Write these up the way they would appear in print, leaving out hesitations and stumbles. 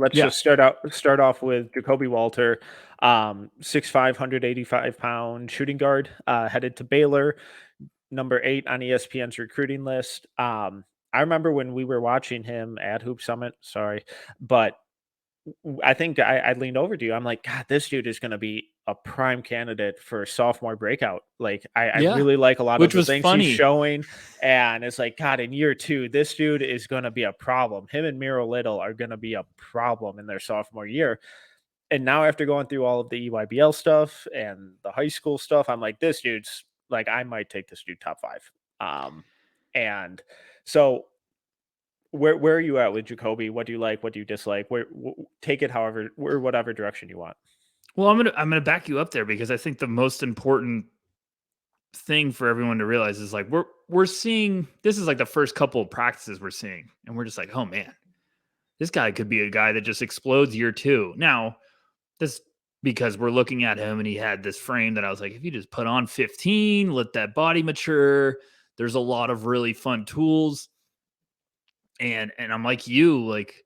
let's Yeah. just start off with Jacoby Walter, 6'5", 185-pound shooting guard, headed to Baylor, number 8 on ESPN's recruiting list. I remember when we were watching him at Hoop Summit. Sorry, but I think I leaned over to you. I'm like, God, this dude is going to be a prime candidate for sophomore breakout. Like, I Yeah. really like a lot of Which the was things he's funny. showing. And it's like, God, in year 2, this dude is going to be a problem. Him and Miro Little are going to be a problem in their sophomore year. And now after going through all of the EYBL stuff and the high school stuff, I'm like, this dude's like, I might take this dude top 5. And so where are you at with Jacoby? What do you like? What do you dislike? Take it however or whatever direction you want. Well, I'm gonna back you up there because I think the most important thing for everyone to realize is like we're seeing this is like the first couple of practices we're seeing, and we're just like, oh man, this guy could be a guy that just explodes year 2. Now, this because we're looking at him and he had this frame that I was like, if you just put on 15, let that body mature, there's a lot of really fun tools. And I'm like you, like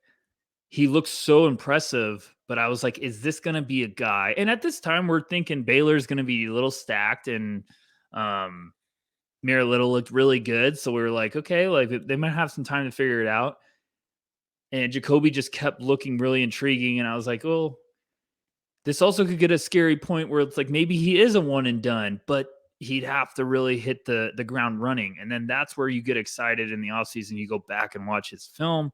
he looks so impressive, but I was like, is this going to be a guy? And at this time, we're thinking Baylor's going to be a little stacked, and Mira Little looked really good. So we were like, okay, like they might have some time to figure it out. And Jacoby just kept looking really intriguing. And I was like, oh, this also could get a scary point where it's like maybe he is a one and done, but he'd have to really hit the ground running. And then that's where you get excited in the offseason. You go back and watch his film.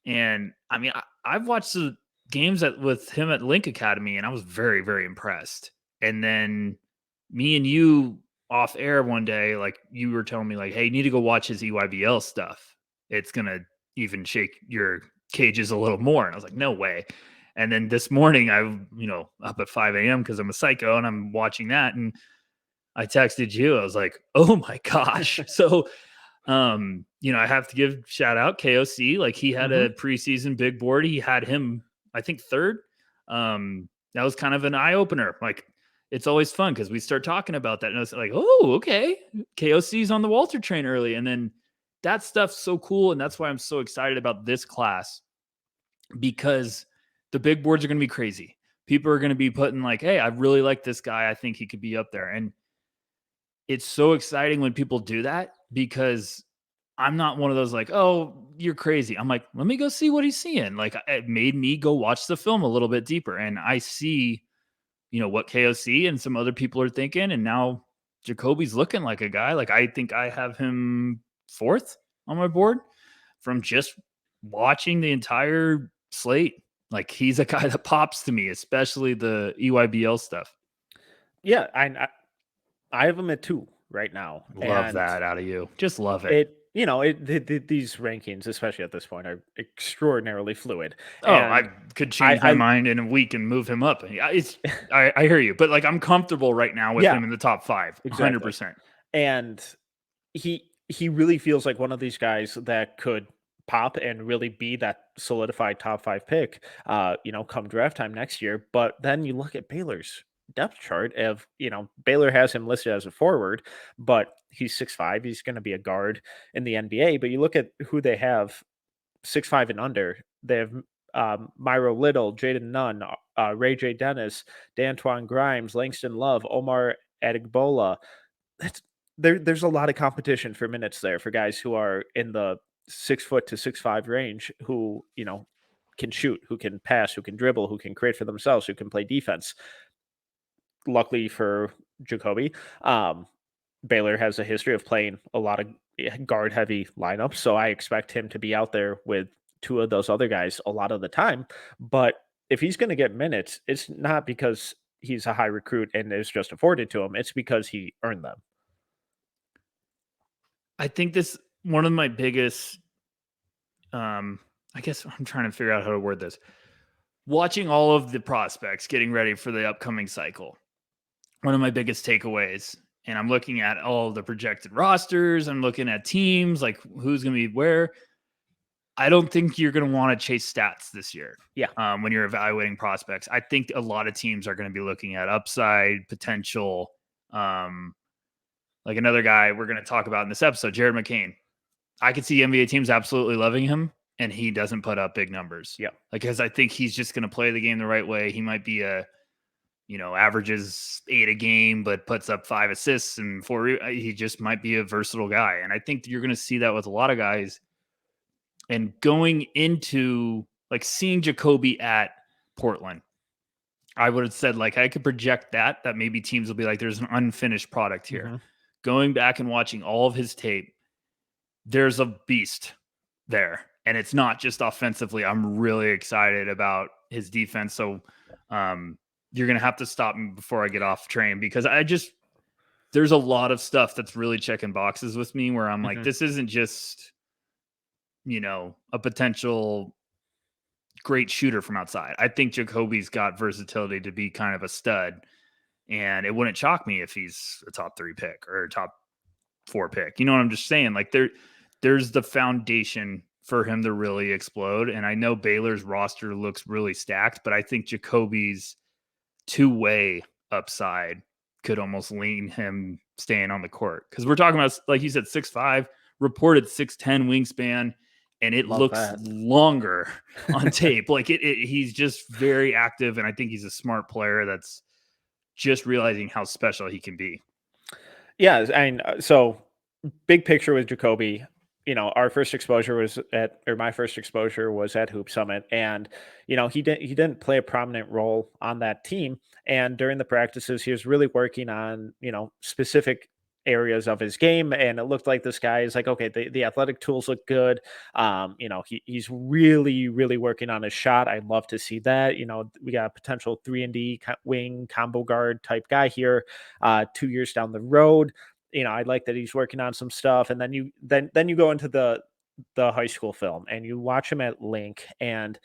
And I mean, I've watched the games with him at Link Academy, and I was very, very impressed. And then me and you off air one day, like you were telling me, like, hey, you need to go watch his EYBL stuff. It's gonna even shake your cages a little more. And I was like, no way. And then this morning, up at 5 a.m. because I'm a psycho and I'm watching that. And I texted you. I was like, oh my gosh. So I have to give shout out KOC. Like he had a preseason big board. He had him, I think, 3rd. That was kind of an eye opener. Like it's always fun because we start talking about that. And I was like, oh, okay. KOC's on the Walter train early. And then that stuff's so cool. And that's why I'm so excited about this class, because the big boards are going to be crazy. People are going to be putting like, hey, I really like this guy. I think he could be up there. And it's so exciting when people do that, because I'm not one of those like, oh, you're crazy. I'm like, let me go see what he's seeing. Like it made me go watch the film a little bit deeper. And I see, what KOC and some other people are thinking. And now Jacoby's looking like a guy. Like I think I have him 4th on my board from just watching the entire slate. Like he's a guy that pops to me, especially the EYBL stuff. Yeah, I have him at 2 right now. Love And that out of you. Just love it. These rankings, especially at this point, are extraordinarily fluid. Oh, And I could change my mind in a week and move him up. I hear you, but like I'm comfortable right now with him in the top 5, exactly. 100%. And he really feels like one of these guys that could pop and really be that solidified top 5 pick, come draft time next year. But then you look at Baylor's depth chart of, Baylor has him listed as a forward, but he's 6'5". He's going to be a guard in the NBA. But you look at who they have 6'5" and under. They have Myro Little, Jaden Nunn, Ray J. Dennis, D'Antoine Grimes, Langston Love, Omar Adigbola. There's a lot of competition for minutes there for guys who are in the 6 foot to 6'5" range, who, can shoot, who can pass, who can dribble, who can create for themselves, who can play defense. Luckily for Jacoby, Baylor has a history of playing a lot of guard heavy lineups. So I expect him to be out there with 2 of those other guys a lot of the time. But if he's going to get minutes, it's not because he's a high recruit and it's just afforded to him. It's because he earned them. I think this one of my biggest, I guess I'm trying to figure out how to word this. Watching all of the prospects getting ready for the upcoming cycle, one of my biggest takeaways, and I'm looking at all the projected rosters. I'm looking at teams, like who's going to be where. I don't think you're going to want to chase stats this year. Yeah. When you're evaluating prospects, I think a lot of teams are going to be looking at upside potential. Like another guy we're going to talk about in this episode, Jared McCain. I could see NBA teams absolutely loving him, and he doesn't put up big numbers. Yeah. Because I think he's just going to play the game the right way. He might be averages 8 a game, but puts up 5 assists and 4. He just might be a versatile guy. And I think you're going to see that with a lot of guys. And going into like seeing Jacoby at Portland, I would have said like I could project that maybe teams will be like, there's an unfinished product here. Mm-hmm. Going back and watching all of his tape, there's a beast there. And it's not just offensively. I'm really excited about his defense. So you're going to have to stop me before I get off train, because there's a lot of stuff that's really checking boxes with me where I'm like, this isn't just, a potential great shooter from outside. I think Jacoby's got versatility to be kind of a stud, and it wouldn't shock me if he's a top 3 pick or a top 4 pick. You know what I'm just saying? Like there's the foundation for him to really explode. And I know Baylor's roster looks really stacked, but I think Jacoby's two-way upside could almost lean him staying on the court. Because we're talking about, like you said, 6'5", reported 6'10" wingspan, and it looks longer on tape. Like he's just very active, and I think he's a smart player that's just realizing how special he can be. Yeah, and so big picture with Jacoby, our first exposure was my first exposure was at Hoop Summit, and he didn't play a prominent role on that team. And during the practices, he was really working on specific areas of his game, and it looked like this guy is like, okay, the athletic tools look good. He's really working on his shot. I'd love to see that. We got a potential 3-and-D wing combo guard type guy here 2 years down the road. I like that he's working on some stuff. And then you go into the high school film and you watch him at Link, and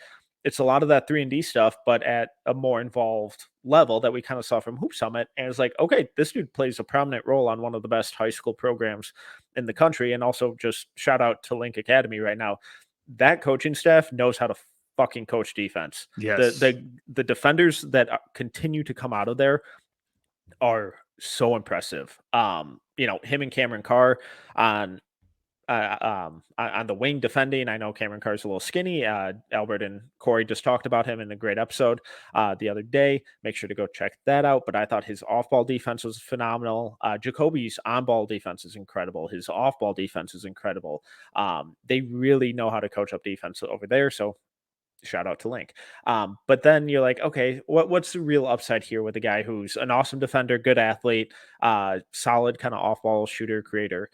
it's a lot of that 3-and-D stuff, but at a more involved level that we kind of saw from Hoop Summit. And it's like, okay, this dude plays a prominent role on one of the best high school programs in the country. And also, just shout out to Link Academy right now. That coaching staff knows how to fucking coach defense. Yes. The defenders that continue to come out of there are so impressive. Him and Cameron Carr on the wing defending. I know Cameron Carr's a little skinny. Albert and Corey just talked about him in a great episode the other day. Make sure to go check that out. But I thought his off-ball defense was phenomenal. Jacoby's on-ball defense is incredible. His off-ball defense is incredible. They really know how to coach up defense over there. So shout out to Link. But then you're like, okay, what's the real upside here with a guy who's an awesome defender, good athlete, solid kind of off-ball shooter, creator.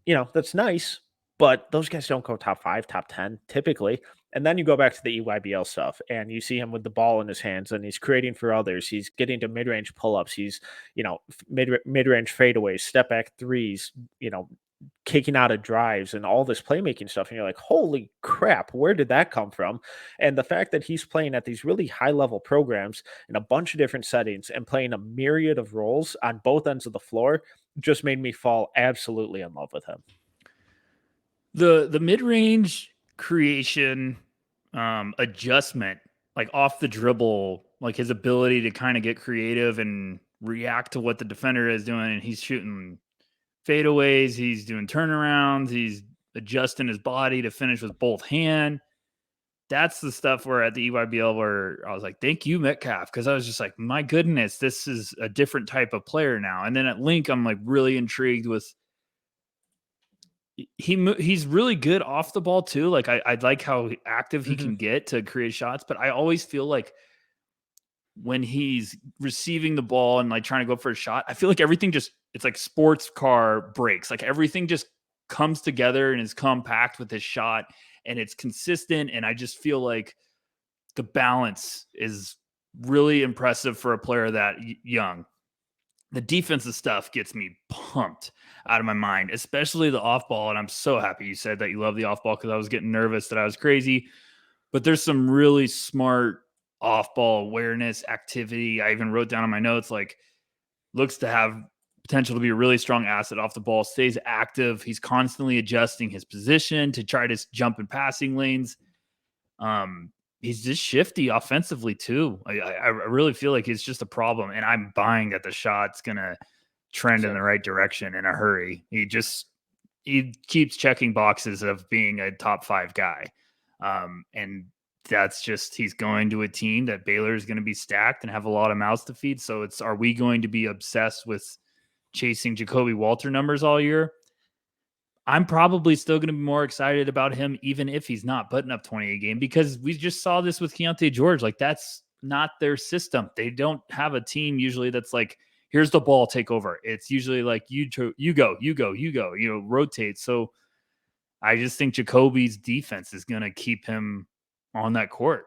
That's nice, but those guys don't go top 5, top 10 typically. And then you go back to the EYBL stuff and you see him with the ball in his hands and he's creating for others. He's getting to mid-range pull-ups. He's, mid-range fadeaways, step back threes, kicking out of drives and all this playmaking stuff. And you're like, holy crap, where did that come from? And the fact that he's playing at these really high level programs in a bunch of different settings and playing a myriad of roles on both ends of the floor just made me fall absolutely in love with him. The mid-range creation adjustment, like off the dribble, like his ability to kind of get creative and react to what the defender is doing. And he's shooting fadeaways, he's doing turnarounds, he's adjusting his body to finish with both hand. That's the stuff where at the EYBL where I was like, thank you, Metcalf. Because I was just like, my goodness, this is a different type of player now. And then at Link, I'm like really intrigued with he's really good off the ball too. Like I like how active he can get to create shots, but I always feel like when he's receiving the ball and like trying to go for a shot, I feel like everything it's like sports car brakes. Like everything just comes together and is compact with his shot and it's consistent. And I just feel like the balance is really impressive for a player that young. The defensive stuff gets me pumped out of my mind, especially the off ball. And I'm so happy you said that you love the off ball because I was getting nervous that I was crazy. But there's some really smart off ball awareness activity. I even wrote down on my notes, like, looks to have potential to be a really strong asset off the ball, stays active. He's constantly adjusting his position to try to jump in passing lanes. He's just shifty offensively too. I really feel like it's just a problem, and I'm buying that the shot's gonna trend in the right direction in a hurry. he keeps checking boxes of being a top 5 guy. And that's just, he's going to a team that Baylor is going to be stacked and have a lot of mouths to feed. So are we going to be obsessed with chasing Jacoby Walter numbers all year? I'm probably still going to be more excited about him, even if he's not putting up 20 a game, because we just saw this with Keontae George. Like, that's not their system. They don't have a team usually that's like, here's the ball, take over. It's usually like, you go, rotate. So I just think Jacoby's defense is going to keep him on that court.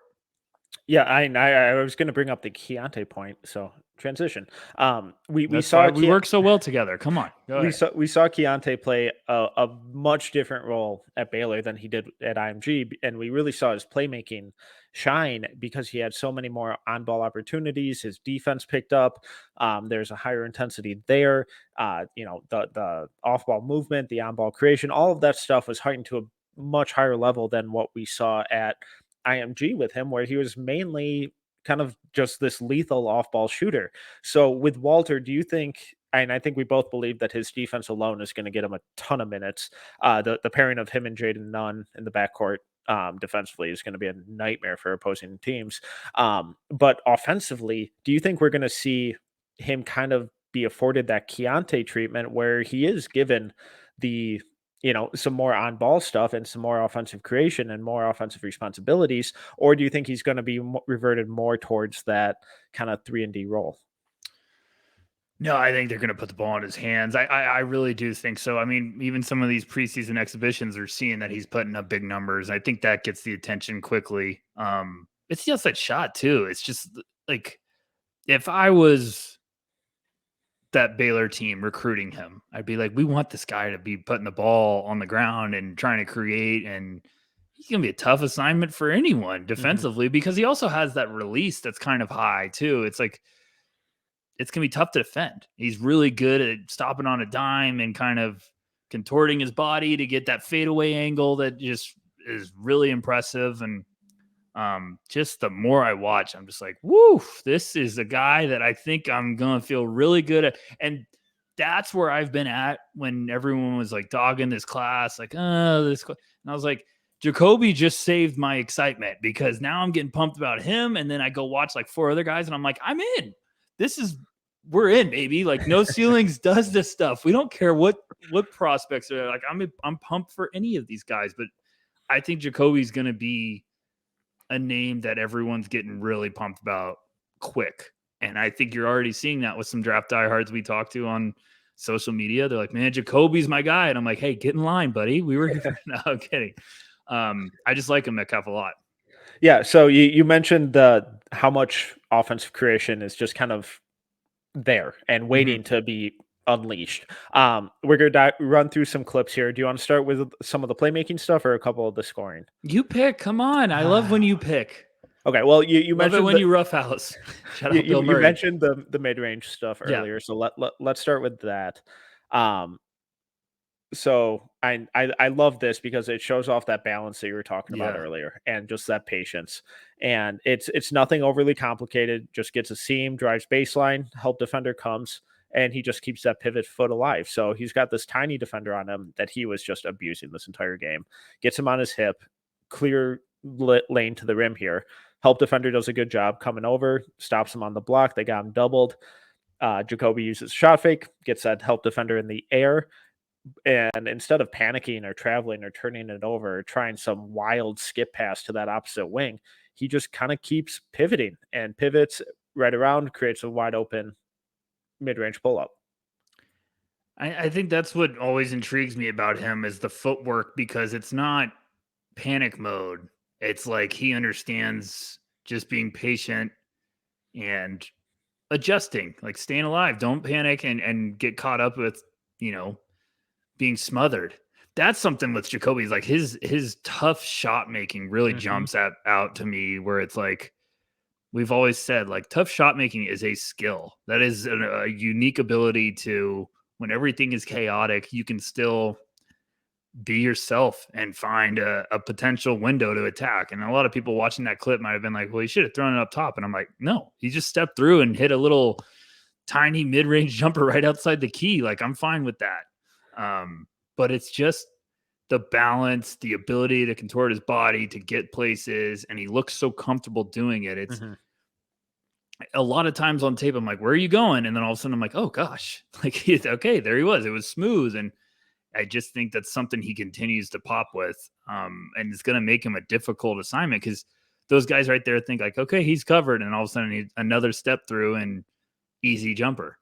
Yeah, I was going to bring up the Keontae point. So transition. We That's saw why we work so well together. Come on, go ahead. we saw Keontae play a much different role at Baylor than he did at IMG, and we really saw his playmaking shine because he had so many more on-ball opportunities. His defense picked up. There's a higher intensity there. The off-ball movement, the on-ball creation, all of that stuff was heightened to a much higher level than what we saw at IMG with him, where he was mainly kind of just this lethal off-ball shooter. So with Walter, do you think? And I think we both believe that his defense alone is going to get him a ton of minutes. The pairing of him and Jaden Nunn in the backcourt defensively is going to be a nightmare for opposing teams. But offensively, do you think we're going to see him kind of be afforded that Keontae treatment where he is given the some more on ball stuff and some more offensive creation and more offensive responsibilities? Or do you think he's going to be reverted more towards that kind of 3-and-D role? No, I think they're going to put the ball in his hands. I really do think so. I mean, even some of these preseason exhibitions are seeing that he's putting up big numbers. I think that gets the attention quickly. It's the outside shot too. It's just like, if I was that Baylor team recruiting him, I'd be like, we want this guy to be putting the ball on the ground and trying to create. And he's going to be a tough assignment for anyone defensively because he also has that release that's kind of high too. It's like, it's going to be tough to defend. He's really good at stopping on a dime and kind of contorting his body to get that fadeaway angle that just is really impressive. And just the more I watch, I'm just like, woo, this is a guy that I think I'm going to feel really good at. And that's where I've been at when everyone was like dogging this class, like, this. And I was like, Jacoby just saved my excitement because now I'm getting pumped about him. And then I go watch like 4 other guys and I'm like, I'm in. We're in, baby. Like, no ceilings does this stuff. We don't care what prospects are there. Like, I'm pumped for any of these guys, but I think Jacoby's going to be a name that everyone's getting really pumped about quick. And I think you're already seeing that with some draft diehards we talk to on social media. They're like, man, Jacoby's my guy. And I'm like, hey, get in line, buddy. We were here. No, I'm kidding. I just like him, Metcalf, a lot. Yeah. So you mentioned how much offensive creation is just kind of there and waiting to be unleashed. We're going to run through some clips here. Do you want to start with some of the playmaking stuff or a couple of the scoring? You pick. Come on. I love when you pick. Okay. Well, you love mentioned it when you roughhouse. Shout out Bill you Murray. mentioned the mid-range stuff earlier. So let's start with that. So I love this because it shows off that balance that you were talking about earlier and just that patience. And it's nothing overly complicated. Just gets a seam, drives baseline, help defender comes, and he just keeps that pivot foot alive. So he's got this tiny defender on him that he was just abusing this entire game. Gets him on his hip, clear lane to the rim here. Help defender does a good job coming over, stops him on the block. They got him doubled. Jacoby uses shot fake, gets that help defender in the air. And instead of panicking or traveling or turning it over or trying some wild skip pass to that opposite wing, he just kind of keeps pivoting and pivots right around, creates a wide open mid-range pull-up. I think that's what always intrigues me about him is the footwork, because it's not panic mode. It's like he understands just being patient and adjusting, like staying alive. Don't panic and get caught up with, being smothered. That's something with Jacoby. Like his tough shot making really jumps out to me, where it's like, we've always said, like, tough shot making is a skill. That is a unique ability to, when everything is chaotic, you can still be yourself and find a potential window to attack. And a lot of people watching that clip might have been like, well, he should have thrown it up top. And I'm like, no, he just stepped through and hit a little tiny mid-range jumper right outside the key. Like, I'm fine with that. but it's just the balance, the ability to contort his body to get places, and he looks so comfortable doing it. It's Hmm. a lot of times on tape, I'm like, where are you going? And then all of a sudden I'm like, oh gosh, like, okay, there he was. It was smooth. And I just think that's something he continues to pop with. And it's going to make him a difficult assignment because those guys right there think like, okay, he's covered. And all of a sudden another step through and easy jumper.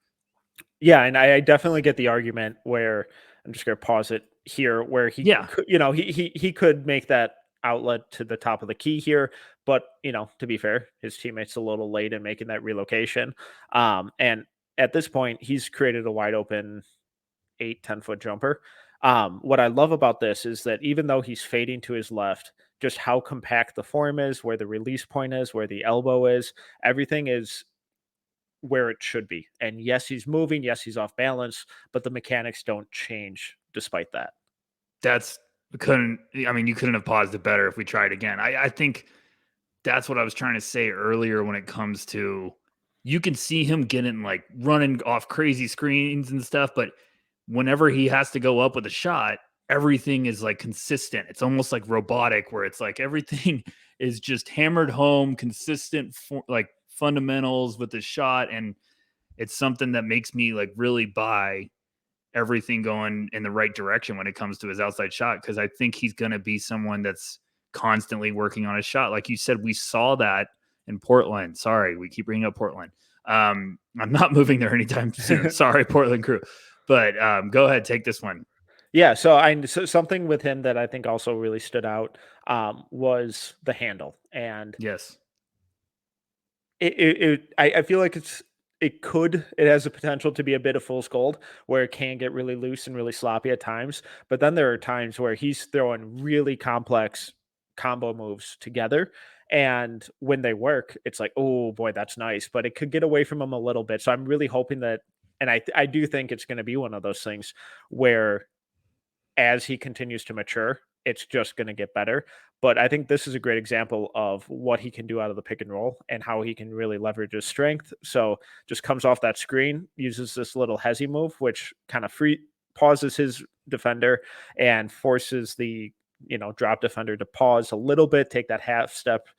Yeah, and I definitely get the argument where I'm just going to pause it here, where he Yeah. could, he could make that outlet to the top of the key here, but to be fair, his teammates a little late in making that relocation, and at this point, he's created a wide open 8-10 foot jumper. What I love about this is that even though he's fading to his left, just how compact the form is, where the release point is, where the elbow is, everything is where it should be. And yes, he's moving. Yes, he's off balance, but the mechanics don't change despite that. That's I mean, you couldn't have paused it better if we tried again. I think that's what I was trying to say earlier when it comes to you can see him getting like running off crazy screens and stuff, but whenever he has to go up with a shot, everything is like consistent. It's almost like robotic where it's like everything is just hammered home, consistent like fundamentals with the shot. And it's something that makes me like really buy everything going in the right direction when it comes to his outside shot. Cause I think he's going to be someone that's constantly working on his shot. Like you said, we saw that in Portland. Sorry, we keep bringing up Portland. I'm not moving there anytime soon. Sorry, Portland crew. But go ahead, take this one. Yeah, so something with him that I think also really stood out was the handle, and Yes. I feel like it has the potential to be a bit of fool's gold where it can get really loose and really sloppy at times. But then there are times where he's throwing really complex combo moves together. And when they work, it's like, oh boy, that's nice. But it could get away from him a little bit. So I'm really hoping that, and I do think it's going to be one of those things where as he continues to mature, it's just going to get better. But I think this is a great example of what he can do out of the pick and roll and how he can really leverage his strength. So just comes off that screen, uses this little hezzy move, which kind of free pauses his defender and forces the drop defender to pause a little bit, take that half step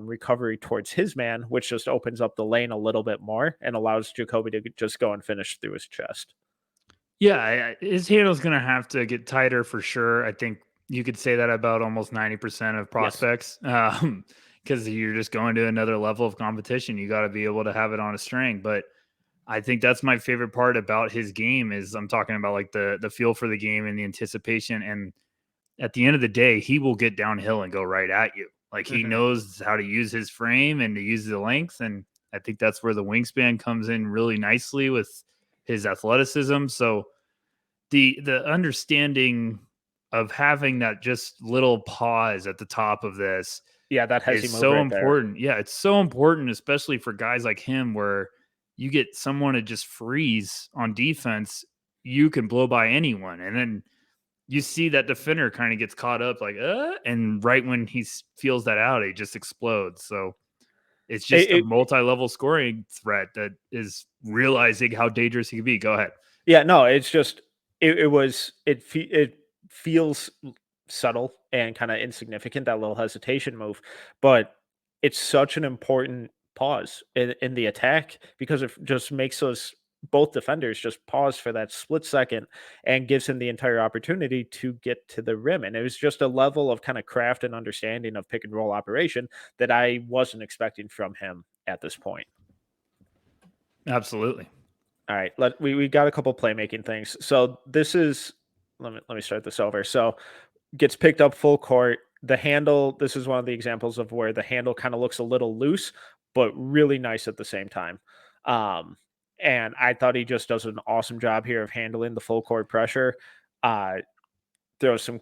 recovery towards his man, which just opens up the lane a little bit more and allows Jacoby to just go and finish through his chest. Yeah, his handle's going to have to get tighter for sure. I think you could say that about almost 90% of Yes. prospects because you're just going to another level of competition. You got to be able to have it on a string. But I think that's my favorite part about his game is I'm talking about like the feel for the game and the anticipation. And at the end of the day, he will get downhill and go right at you. Like he Hmm. knows how to use his frame and to use the length. And I think that's where the wingspan comes in really nicely with his athleticism. So the understanding of having that just little pause at the top of this Yeah, that hezzy is move so right there. important. Yeah, it's so important, especially for guys like him, where you get someone to just freeze on defense, you can blow by anyone. And then you see that defender kind of gets caught up, like, and right when feels that out, it just explodes. So it's just a It, multi-level scoring threat that is realizing how dangerous he can be. Go ahead. Yeah, no, it's just it feels subtle and kind of insignificant, that little hesitation move, but it's such an important pause in the attack because it just makes those both defenders just pause for that split second and gives him the entire opportunity to get to the rim. And it was just a level of kind of craft and understanding of pick and roll operation that I wasn't expecting from him at this point. Absolutely. All right, we got a couple playmaking things. So this is let me start this over. So gets picked up full court. The handle. This is one of the examples of where the handle kind of looks a little loose, but really nice at the same time. Um, and I thought he just does an awesome job here of handling the full court pressure. Uh, Throws some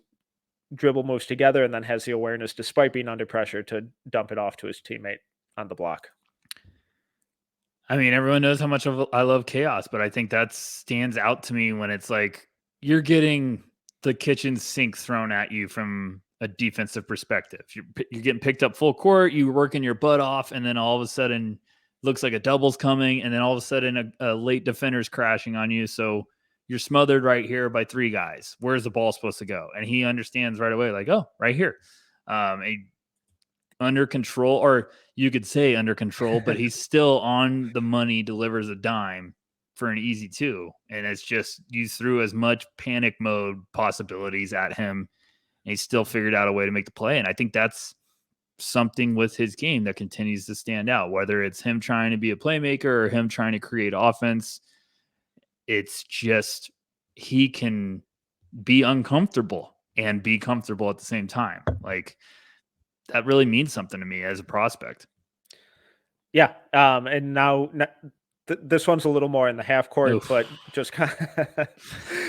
dribble moves together, and then has the awareness, despite being under pressure, to dump it off to his teammate on the block. I mean, everyone knows how much I love chaos, but I think that stands out to me when it's like you're getting the kitchen sink thrown at you from a defensive perspective. You're getting picked up full court, you're working your butt off, and then all of a sudden looks like a double's coming, and then all of a sudden a late defender's crashing on you. So you're smothered right here by 3 guys. Where's the ball supposed to go? And he understands right away, like, oh, right here. Under control, or you could say under control, but he's still on the money, delivers a dime for an easy 2. And it's just, you threw as much panic mode possibilities at him, and he still figured out a way to make the play. And I think that's something with his game that continues to stand out, whether it's him trying to be a playmaker or him trying to create offense. It's just, he can be uncomfortable and be comfortable at the same time. Like, that really means something to me as a prospect. Yeah. And now this one's a little more in the half court, Oof. but just kind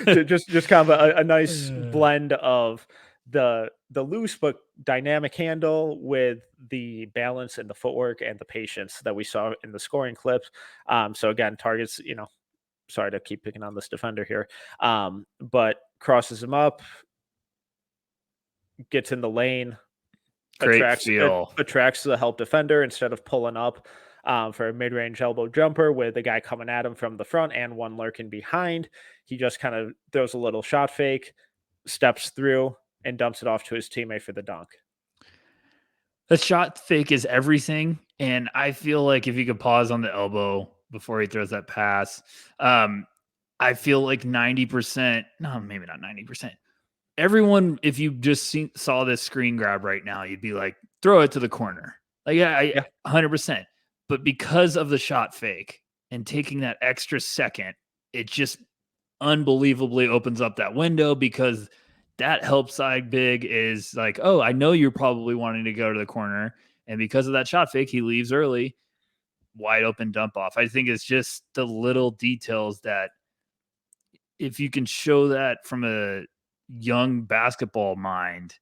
of, just kind of a nice blend of the loose but dynamic handle with the balance and the footwork and the patience that we saw in the scoring clips. So again, targets, sorry to keep picking on this defender here, but crosses him up, gets in the lane, Great feel. attracts the help defender instead of pulling up for a mid-range elbow jumper with a guy coming at him from the front and one lurking behind. He just kind of throws a little shot fake, steps through, and dumps it off to his teammate for the dunk. The shot fake is everything, and I feel like if you could pause on the elbow before he throws that pass, I feel like 90%, no, maybe not 90%. Everyone, if you just saw this screen grab right now, you'd be like, throw it to the corner. Like, yeah, 100%. But because of the shot fake and taking that extra second, it just unbelievably opens up that window, because that help side big is like, oh, I know you're probably wanting to go to the corner. And because of that shot fake, he leaves early, wide open dump off. I think it's just the little details that, if you can show that from a young basketball mind,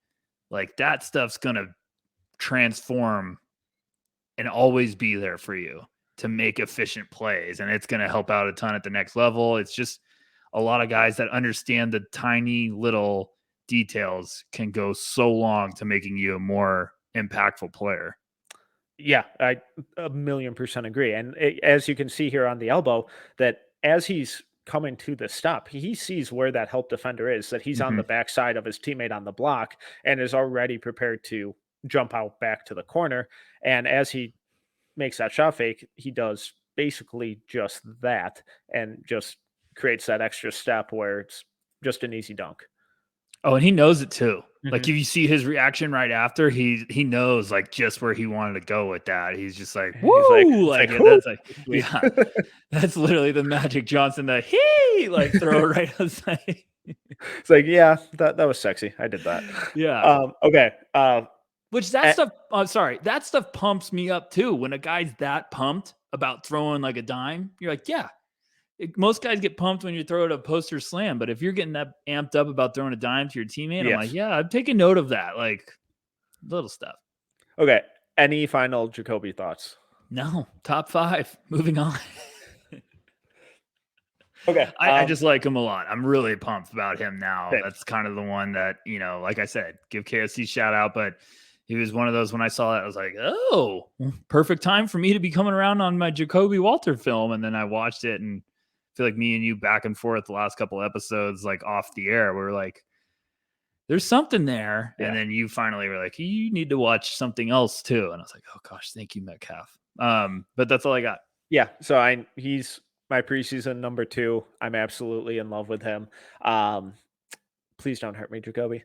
like, that stuff's going to transform and always be there for you to make efficient plays. And it's going to help out a ton at the next level. It's just a lot of guys that understand the tiny little details can go so long to making you a more impactful player. Yeah, I 1,000,000% agree. And as you can see here on the elbow, that as he's coming to the stop, he sees where that help defender is, that he's on Mm-hmm. the backside of his teammate on the block and is already prepared to jump out back to the corner. And as he makes that shot fake, he does basically just that and just creates that extra step where it's just an easy dunk. Oh, and he knows it too. Like, Mhm. if you see his reaction right after, he knows, like, just where he wanted to go with that. He's just like, He's like, woo! it's Like, like, "Whoo!" that's like, Sweet. yeah, that's literally the Magic Johnson, the he, like, throw it right outside. It's like, yeah, that was sexy. I did that. Yeah. Okay. Which that eh, stuff, sorry, that stuff pumps me up too. When a guy's that pumped about throwing like a dime, you're like, yeah. Most guys get pumped when you throw it a poster slam, but if you're getting that amped up about throwing a dime to your teammate, I'm like, yes. yeah, I'm taking note of that. Like, little stuff. Okay. Any final Jacoby thoughts? No, top 5. Moving on. Okay. I just like him a lot. I'm really pumped about him now. Same. That's kind of the one that, like I said, give KSC shout out, but he was one of those, when I saw that, I was like, oh, perfect time for me to be coming around on my Jacoby Walter film. And then I watched it, and I feel like me and you back and forth the last couple episodes, like off the air, we were like, there's something there. Yeah. And then you finally were like, you need to watch something else too. And I was like, oh gosh, thank you, Metcalf. But that's all I got. Yeah. So he's my preseason number 2. I'm absolutely in love with him. Please don't hurt me, Jacoby.